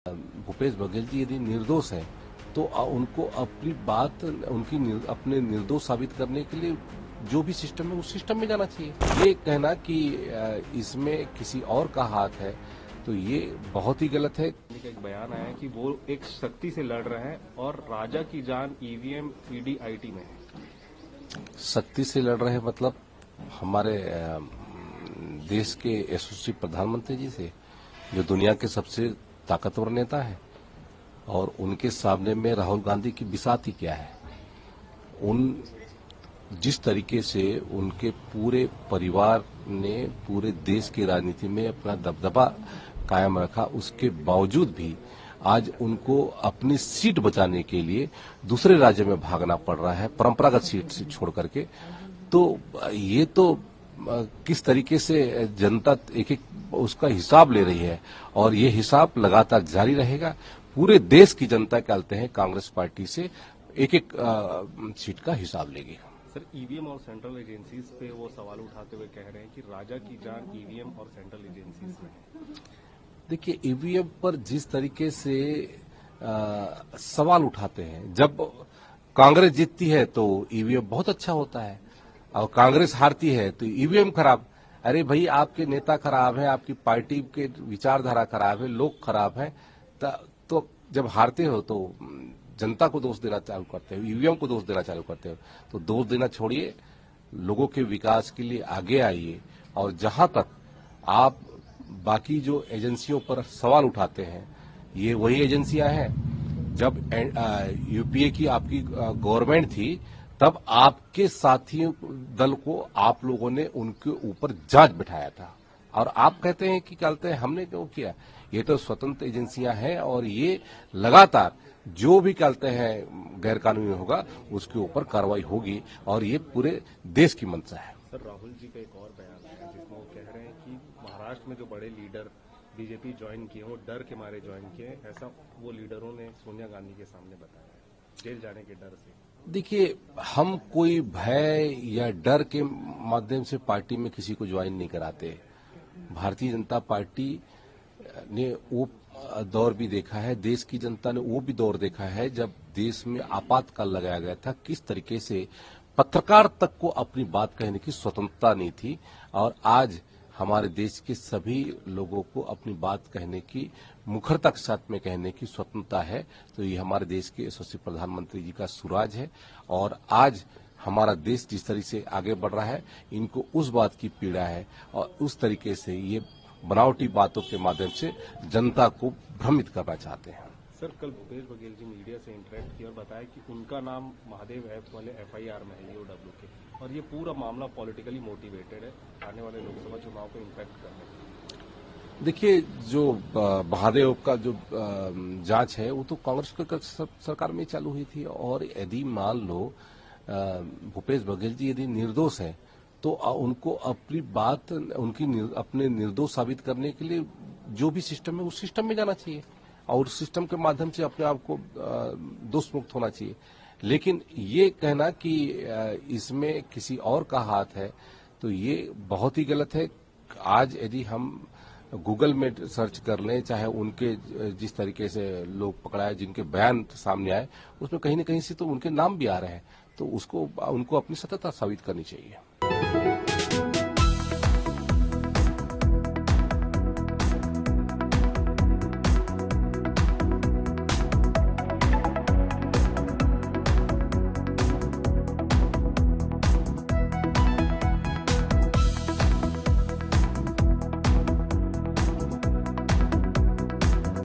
भूपेश बघेल जी यदि निर्दोष हैं तो उनको अपनी बात अपने निर्दोष साबित करने के लिए जो भी सिस्टम है उस सिस्टम में जाना चाहिए। ये कहना कि इसमें किसी और का हाथ है तो ये बहुत ही गलत है। एक बयान आया कि वो एक शक्ति से लड़ रहे हैं और राजा की जान ईवीएम ईडी आईटी में है। शक्ति से लड़ रहे हैं मतलब हमारे देश के यशस्वी प्रधानमंत्री जी से, जो दुनिया के सबसे ताकतवर नेता है, और उनके सामने में राहुल गांधी की बिसाती क्या है। जिस तरीके से उनके पूरे परिवार ने पूरे देश की राजनीति में अपना दबदबा कायम रखा, उसके बावजूद भी आज उनको अपनी सीट बचाने के लिए दूसरे राज्य में भागना पड़ रहा है, परंपरागत सीट से छोड़ करके। तो ये तो किस तरीके से जनता एक एक उसका हिसाब ले रही है, और ये हिसाब लगातार जारी रहेगा। पूरे देश की जनता कहते हैं कांग्रेस पार्टी से एक एक सीट का हिसाब लेगी। सर, ईवीएम और सेंट्रल एजेंसीज पे वो सवाल उठाते हुए कह रहे हैं कि राजा की जान ईवीएम और सेंट्रल एजेंसीज में है। देखिए, ईवीएम पर जिस तरीके से सवाल उठाते हैं, जब कांग्रेस जीतती है तो ईवीएम बहुत अच्छा होता है, और कांग्रेस हारती है तो ईवीएम खराब। अरे भाई, आपके नेता खराब हैं, आपकी पार्टी के विचारधारा खराब है, लोग खराब हैं, तो जब हारते हो तो जनता को दोष देना चालू करते हो, ईवीएम को दोष देना चालू करते हो। तो दोष देना छोड़िए, लोगों के विकास के लिए आगे आइए। और जहां तक आप बाकी जो एजेंसियों पर सवाल उठाते हैं, ये वही एजेंसियां हैं जब यूपीए की आपकी गवर्नमेंट थी, तब आपके साथियों दल को आप लोगों ने उनके ऊपर जांच बिठाया था, और आप कहते हैं कि हमने क्यों किया। ये तो स्वतंत्र एजेंसियां हैं, और ये लगातार जो भी कहते हैं गैर कानूनी होगा उसके ऊपर कार्रवाई होगी, और ये पूरे देश की मंशा है। सर, राहुल जी का एक और बयान है जिसमें वो कह रहे हैं कि महाराष्ट्र में जो बड़े लीडर बीजेपी ज्वाइन किए, वो डर के मारे ज्वाइन किए, ऐसा वो लीडरों ने सोनिया गांधी के सामने बताया है, जेल जाने के डर से। देखिए, हम कोई भय या डर के माध्यम से पार्टी में किसी को ज्वाइन नहीं कराते। भारतीय जनता पार्टी ने वो दौर भी देखा है, देश की जनता ने वो भी दौर देखा है जब देश में आपातकाल लगाया गया था, किस तरीके से पत्रकार तक को अपनी बात कहने की स्वतंत्रता नहीं थी। और आज हमारे देश के सभी लोगों को अपनी बात कहने की, मुखरता के साथ में कहने की स्वतंत्रता है। तो ये हमारे देश के यशस्वी प्रधानमंत्री जी का सुराज है। और आज हमारा देश जिस तरीके से आगे बढ़ रहा है, इनको उस बात की पीड़ा है, और उस तरीके से ये बनावटी बातों के माध्यम से जनता को भ्रमित करना चाहते हैं। सर, कल भूपेश बघेल जी मीडिया से इंटरेक्ट किया और बताया कि उनका नाम महादेव ऐप वाले एफआईआर में है, ईओडब्ल्यू के, और ये पूरा मामला पॉलिटिकली मोटिवेटेड है, आने वाले लोकसभा चुनाव को इम्पैक्ट करने के। देखिए, जो महादेव का जो जांच है वो तो कांग्रेस सरकार में चालू हुई थी, और यदि मान लो भूपेश बघेल जी यदि निर्दोष हैं तो उनको अपनी बात अपने निर्दोष साबित करने के लिए जो भी सिस्टम है उस सिस्टम में जाना चाहिए, और उस सिस्टम के माध्यम से अपने आप को दोष मुक्त होना चाहिए। लेकिन ये कहना कि इसमें किसी और का हाथ है तो ये बहुत ही गलत है। आज यदि हम गूगल में सर्च कर लें, चाहे उनके जिस तरीके से लोग पकड़ाए, जिनके बयान सामने आए, उसमें कहीं न कहीं से तो उनके नाम भी आ रहे हैं, तो उनको अपनी सत्यता साबित करनी चाहिए।